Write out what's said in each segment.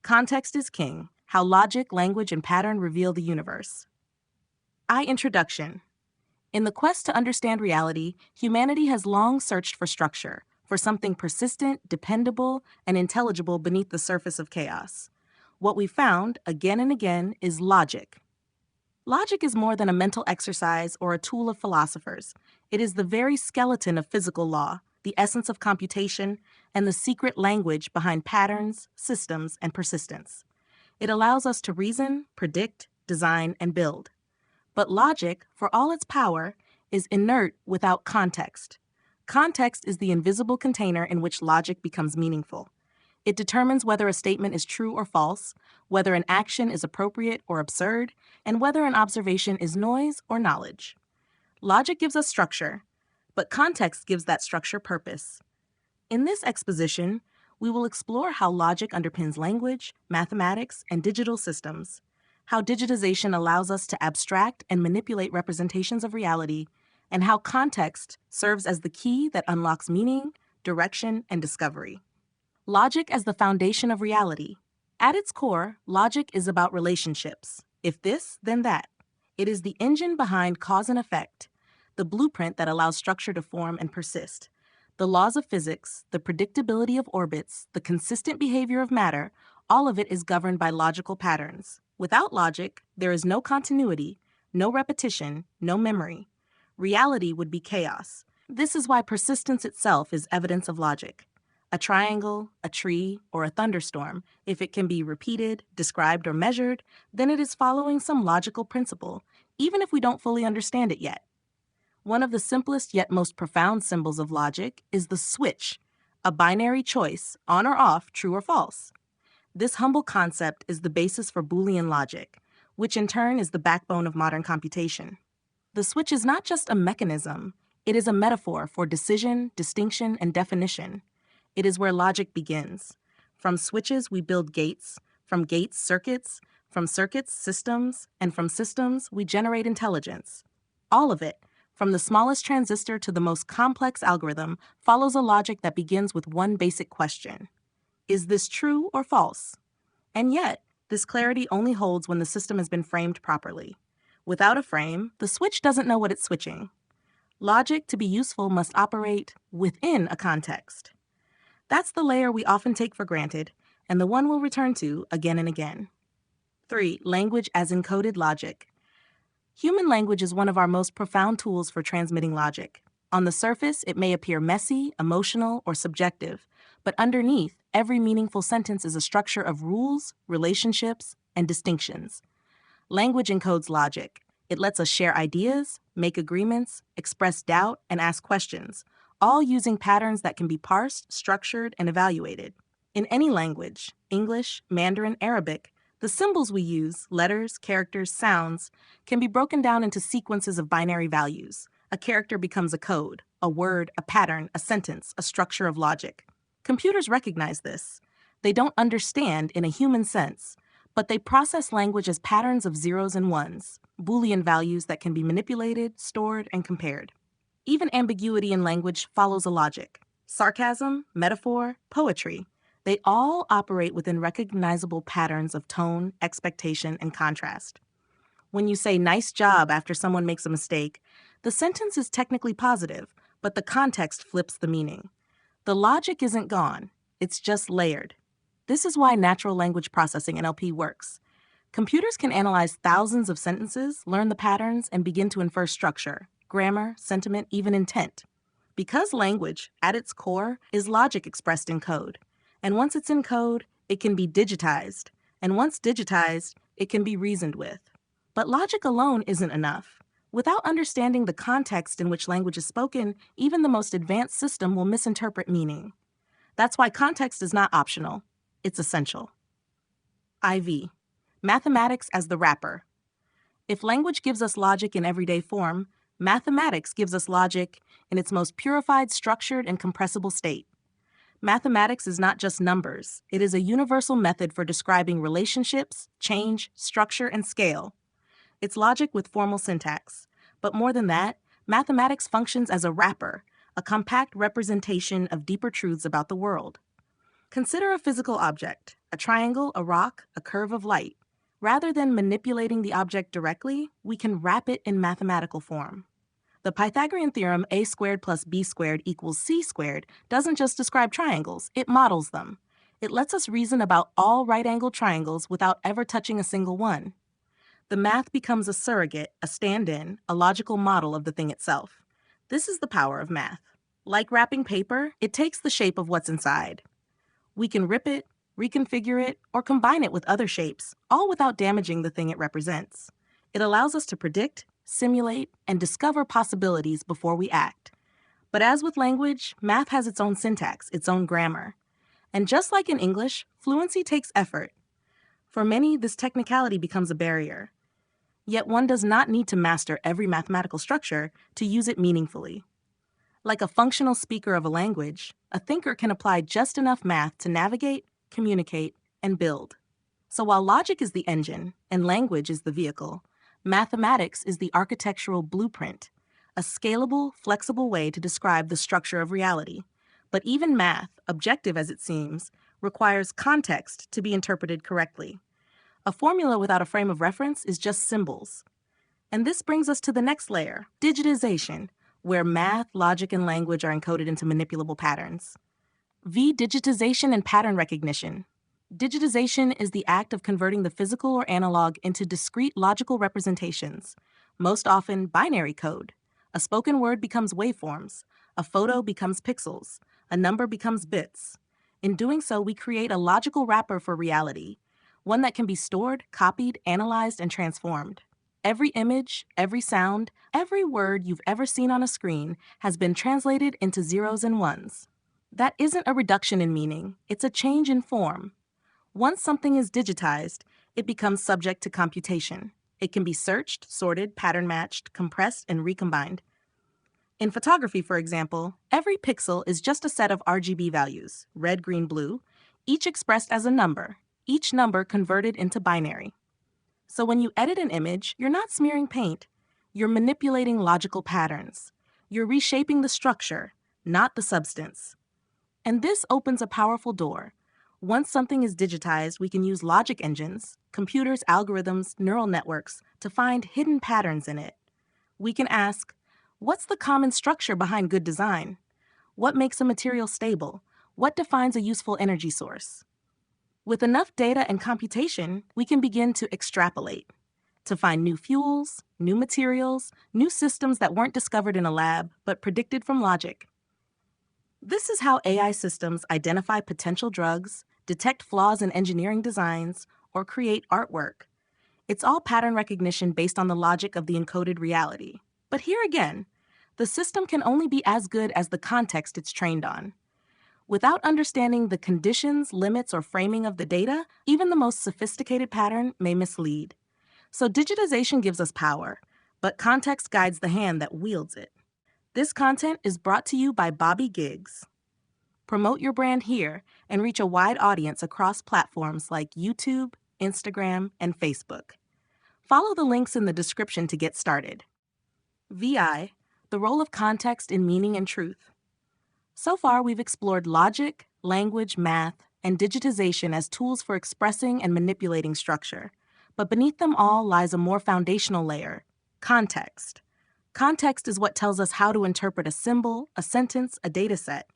Context is king. How logic, language, and pattern reveal the universe. Introduction. In the quest to understand reality, humanity has long searched for structure, for something persistent, dependable, and intelligible beneath the surface of chaos. What we found, again and again, is logic. Logic is more than a mental exercise or a tool of philosophers. It is the very skeleton of physical law, the essence of computation, and the secret language behind patterns, systems, and persistence. It allows us to reason, predict, design, and build. But logic, for all its power, is inert without context. Context is the invisible container in which logic becomes meaningful. It determines whether a statement is true or false, whether an action is appropriate or absurd, and whether an observation is noise or knowledge. Logic gives us structure, but context gives that structure purpose. In this exposition, we will explore how logic underpins language, mathematics, and digital systems, how digitization allows us to abstract and manipulate representations of reality, and how context serves as the key that unlocks meaning, direction, and discovery. Logic as the foundation of reality. At its core, logic is about relationships. If this, then that. It is the engine behind cause and effect, the blueprint that allows structure to form and persist. The laws of physics, the predictability of orbits, the consistent behavior of matter, all of it is governed by logical patterns. Without logic, there is no continuity, no repetition, no memory. Reality would be chaos. This is why persistence itself is evidence of logic. A triangle, a tree, or a thunderstorm, if it can be repeated, described, or measured, then it is following some logical principle, even if we don't fully understand it yet. One of the simplest yet most profound symbols of logic is the switch, a binary choice, on or off, true or false. This humble concept is the basis for Boolean logic, which in turn is the backbone of modern computation. The switch is not just a mechanism, it is a metaphor for decision, distinction, and definition. It is where logic begins. From switches, we build gates. From gates, circuits. From circuits, systems. And from systems, we generate intelligence. All of it, from the smallest transistor to the most complex algorithm, follows a logic that begins with one basic question. Is this true or false? And yet, this clarity only holds when the system has been framed properly. Without a frame, the switch doesn't know what it's switching. Logic, to be useful, must operate within a context. That's the layer we often take for granted, and the one we'll return to again and again. 3. Language as encoded logic. Human language is one of our most profound tools for transmitting logic. On the surface, it may appear messy, emotional, or subjective, but underneath, every meaningful sentence is a structure of rules, relationships, and distinctions. Language encodes logic. It lets us share ideas, make agreements, express doubt, and ask questions, all using patterns that can be parsed, structured, and evaluated. In any language, English, Mandarin, Arabic, the symbols we use, letters, characters, sounds, can be broken down into sequences of binary values. A character becomes a code, a word, a pattern, a sentence, a structure of logic. Computers recognize this. They don't understand in a human sense, but they process language as patterns of zeros and ones, Boolean values that can be manipulated, stored, and compared. Even ambiguity in language follows a logic. Sarcasm, metaphor, poetry, they all operate within recognizable patterns of tone, expectation, and contrast. When you say nice job after someone makes a mistake, the sentence is technically positive, but the context flips the meaning. The logic isn't gone, it's just layered. This is why natural language processing (NLP) works. Computers can analyze thousands of sentences, learn the patterns, and begin to infer structure, grammar, sentiment, even intent. Because language, at its core, is logic expressed in code. And once it's in code, it can be digitized. And once digitized, it can be reasoned with. But logic alone isn't enough. Without understanding the context in which language is spoken, even the most advanced system will misinterpret meaning. That's why context is not optional. It's essential. IV. Mathematics as the wrapper. If language gives us logic in everyday form, mathematics gives us logic in its most purified, structured, and compressible state. Mathematics is not just numbers. It is a universal method for describing relationships, change, structure, and scale. It's logic with formal syntax. But more than that, mathematics functions as a wrapper, a compact representation of deeper truths about the world. Consider a physical object, a triangle, a rock, a curve of light. Rather than manipulating the object directly, we can wrap it in mathematical form. The Pythagorean theorem a squared plus b squared equals c squared doesn't just describe triangles, it models them. It lets us reason about all right-angled triangles without ever touching a single one. The math becomes a surrogate, a stand-in, a logical model of the thing itself. This is the power of math. Like wrapping paper, it takes the shape of what's inside. We can rip it, reconfigure it, or combine it with other shapes, all without damaging the thing it represents. It allows us to predict, simulate, and discover possibilities before we act. But as with language, math has its own syntax, its own grammar. And just like in English, fluency takes effort. For many, this technicality becomes a barrier. Yet one does not need to master every mathematical structure to use it meaningfully. Like a functional speaker of a language, a thinker can apply just enough math to navigate, communicate, and build. So while logic is the engine and language is the vehicle, mathematics is the architectural blueprint, a scalable, flexible way to describe the structure of reality. But even math, objective as it seems, requires context to be interpreted correctly. A formula without a frame of reference is just symbols. And this brings us to the next layer, digitization, where math, logic, and language are encoded into manipulable patterns. Digitization and pattern recognition. Digitization is the act of converting the physical or analog into discrete logical representations, most often binary code. A spoken word becomes waveforms, a photo becomes pixels, a number becomes bits. In doing so, we create a logical wrapper for reality, one that can be stored, copied, analyzed, and transformed. Every image, every sound, every word you've ever seen on a screen has been translated into zeros and ones. That isn't a reduction in meaning, it's a change in form. Once something is digitized, it becomes subject to computation. It can be searched, sorted, pattern matched, compressed, and recombined. In photography, for example, every pixel is just a set of RGB values, red, green, blue, each expressed as a number, each number converted into binary. So when you edit an image, you're not smearing paint. You're manipulating logical patterns. You're reshaping the structure, not the substance. And this opens a powerful door. Once something is digitized, we can use logic engines, computers, algorithms, neural networks, to find hidden patterns in it. We can ask, what's the common structure behind good design? What makes a material stable? What defines a useful energy source? With enough data and computation, we can begin to extrapolate, to find new fuels, new materials, new systems that weren't discovered in a lab, but predicted from logic. This is how AI systems identify potential drugs, detect flaws in engineering designs, or create artwork. It's all pattern recognition based on the logic of the encoded reality. But here again, the system can only be as good as the context it's trained on. Without understanding the conditions, limits, or framing of the data, even the most sophisticated pattern may mislead. So digitization gives us power, but context guides the hand that wields it. This content is brought to you by Bobby Giggs. Promote your brand here and reach a wide audience across platforms like YouTube, Instagram, and Facebook. Follow the links in the description to get started. VI, the role of context in meaning and truth. So far, we've explored logic, language, math, and digitization as tools for expressing and manipulating structure. But beneath them all lies a more foundational layer, context. Context is what tells us how to interpret a symbol, a sentence, a data set.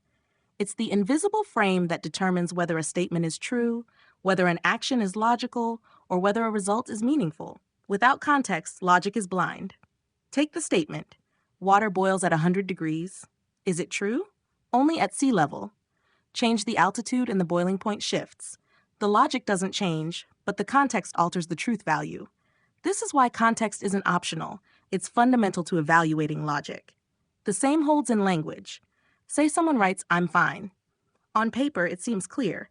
It's the invisible frame that determines whether a statement is true, whether an action is logical, or whether a result is meaningful. Without context, logic is blind. Take the statement, water boils at 100 degrees. Is it true? Only at sea level. Change the altitude and the boiling point shifts. The logic doesn't change, but the context alters the truth value. This is why context isn't optional. It's fundamental to evaluating logic. The same holds in language. Say someone writes, "I'm fine." On paper, it seems clear.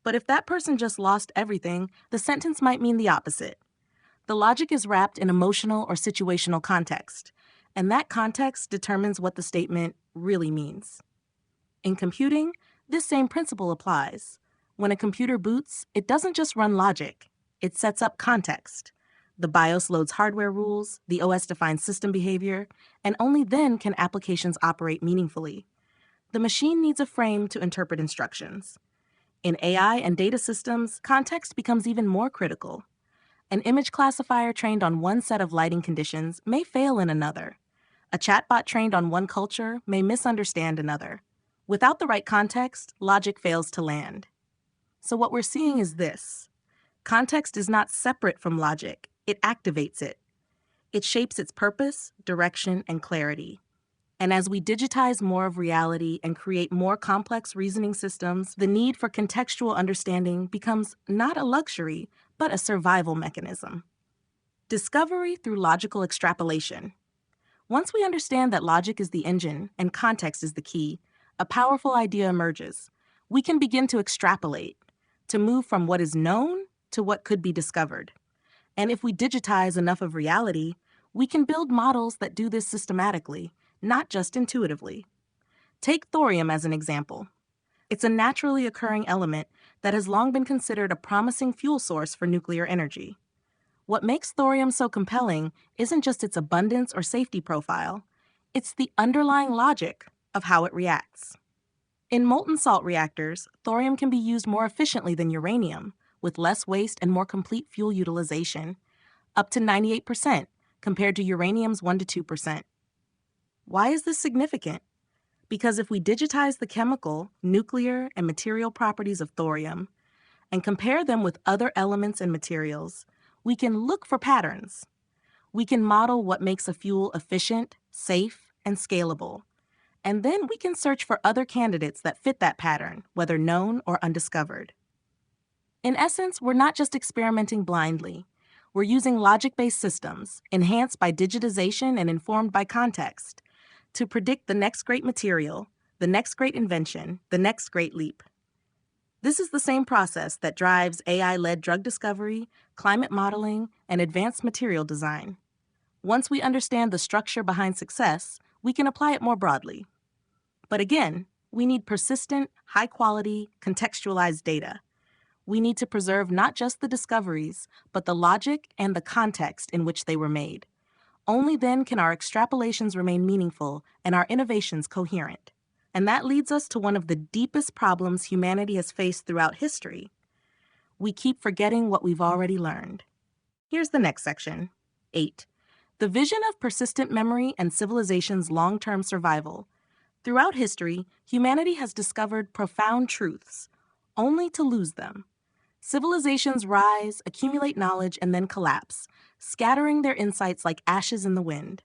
But if that person just lost everything, the sentence might mean the opposite. The logic is wrapped in emotional or situational context, and that context determines what the statement really means. In computing, this same principle applies. When a computer boots, it doesn't just run logic. It sets up context. The BIOS loads hardware rules, the OS defines system behavior, and only then can applications operate meaningfully. The machine needs a frame to interpret instructions. In AI and data systems, context becomes even more critical. An image classifier trained on one set of lighting conditions may fail in another. A chatbot trained on one culture may misunderstand another. Without the right context, logic fails to land. So what we're seeing is this. Context is not separate from logic. It activates it. It shapes its purpose, direction, and clarity. And as we digitize more of reality and create more complex reasoning systems, the need for contextual understanding becomes not a luxury, but a survival mechanism. Discovery through logical extrapolation. Once we understand that logic is the engine and context is the key, a powerful idea emerges. We can begin to extrapolate, to move from what is known to what could be discovered. And if we digitize enough of reality, we can build models that do this systematically, not just intuitively. Take thorium as an example. It's a naturally occurring element that has long been considered a promising fuel source for nuclear energy. What makes thorium so compelling isn't just its abundance or safety profile, it's the underlying logic of how it reacts. In molten salt reactors, thorium can be used more efficiently than uranium, with less waste and more complete fuel utilization, up to 98% compared to uranium's 1 to 2%. Why is this significant? Because if we digitize the chemical, nuclear, and material properties of thorium and compare them with other elements and materials, we can look for patterns. We can model what makes a fuel efficient, safe, and scalable. And then we can search for other candidates that fit that pattern, whether known or undiscovered. In essence, we're not just experimenting blindly. We're using logic-based systems, enhanced by digitization and informed by context, to predict the next great material, the next great invention, the next great leap. This is the same process that drives AI-led drug discovery, climate modeling, and advanced material design. Once we understand the structure behind success, we can apply it more broadly. But again, we need persistent, high-quality, contextualized data. We need to preserve not just the discoveries, but the logic and the context in which they were made. Only then can our extrapolations remain meaningful and our innovations coherent. And that leads us to one of the deepest problems humanity has faced throughout history. We keep forgetting what we've already learned. Here's the next section. 8. The vision of persistent memory and civilization's long-term survival. Throughout history, humanity has discovered profound truths, only to lose them. Civilizations rise, accumulate knowledge, and then collapse, scattering their insights like ashes in the wind.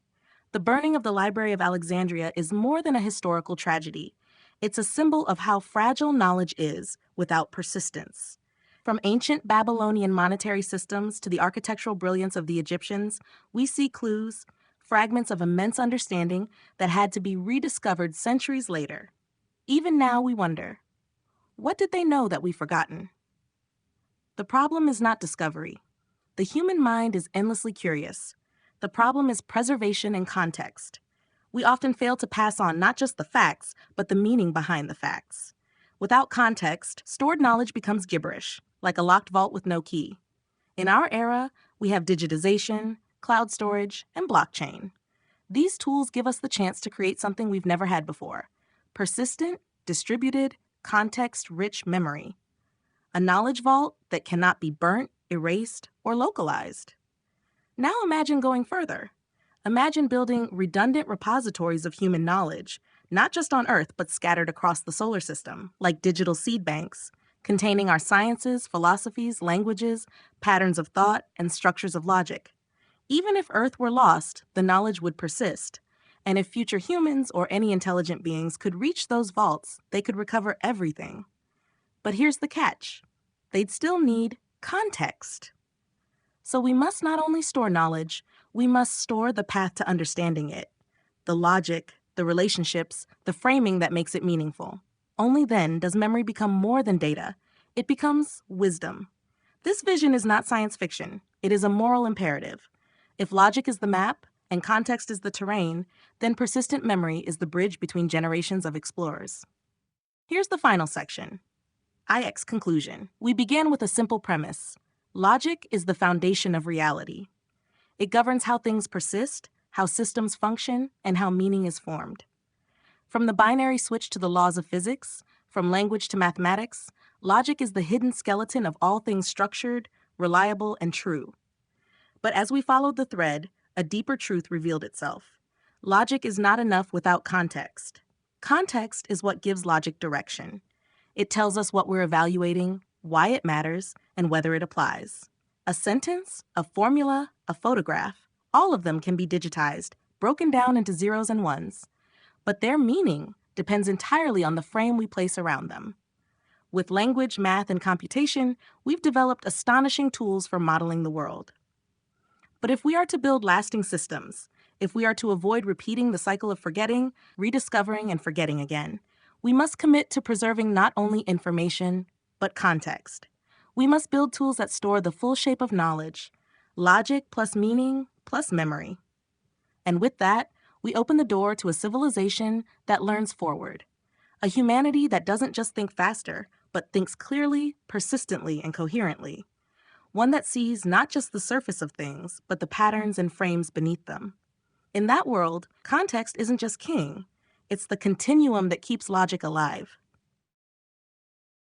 The burning of the Library of Alexandria is more than a historical tragedy. It's a symbol of how fragile knowledge is without persistence. From ancient Babylonian monetary systems to the architectural brilliance of the Egyptians, we see clues, fragments of immense understanding that had to be rediscovered centuries later. Even now we wonder, what did they know that we've forgotten? The problem is not discovery. The human mind is endlessly curious. The problem is preservation and context. We often fail to pass on not just the facts, but the meaning behind the facts. Without context, stored knowledge becomes gibberish, like a locked vault with no key. In our era, we have digitization, cloud storage, and blockchain. These tools give us the chance to create something we've never had before: persistent, distributed, context-rich memory. A knowledge vault that cannot be burnt, erased, or localized. Now imagine going further. Imagine building redundant repositories of human knowledge, not just on Earth, but scattered across the solar system, like digital seed banks, containing our sciences, philosophies, languages, patterns of thought, and structures of logic. Even if Earth were lost, the knowledge would persist. And if future humans or any intelligent beings could reach those vaults, they could recover everything. But here's the catch. They'd still need context. So we must not only store knowledge, we must store the path to understanding it, the logic, the relationships, the framing that makes it meaningful. Only then does memory become more than data. It becomes wisdom. This vision is not science fiction. It is a moral imperative. If logic is the map and context is the terrain, then persistent memory is the bridge between generations of explorers. Here's the final section. IX conclusion. We begin with a simple premise. Logic is the foundation of reality. It governs how things persist, how systems function, and how meaning is formed. From the binary switch to the laws of physics, from language to mathematics, Logic is the hidden skeleton of all things structured, reliable, and true. But as we followed the thread, a deeper truth revealed itself. Logic is not enough without context. Context is what gives logic direction. It tells us what we're evaluating, why it matters, and whether it applies. A sentence, a formula, a photograph, all of them can be digitized, broken down into zeros and ones. But their meaning depends entirely on the frame we place around them. With language, math, and computation, we've developed astonishing tools for modeling the world. But if we are to build lasting systems, if we are to avoid repeating the cycle of forgetting, rediscovering, and forgetting again, we must commit to preserving not only information, but context. We must build tools that store the full shape of knowledge, logic plus meaning plus memory. And with that, we open the door to a civilization that learns forward, a humanity that doesn't just think faster, but thinks clearly, persistently, and coherently. One that sees not just the surface of things, but the patterns and frames beneath them. In that world, context isn't just king. It's the continuum that keeps logic alive.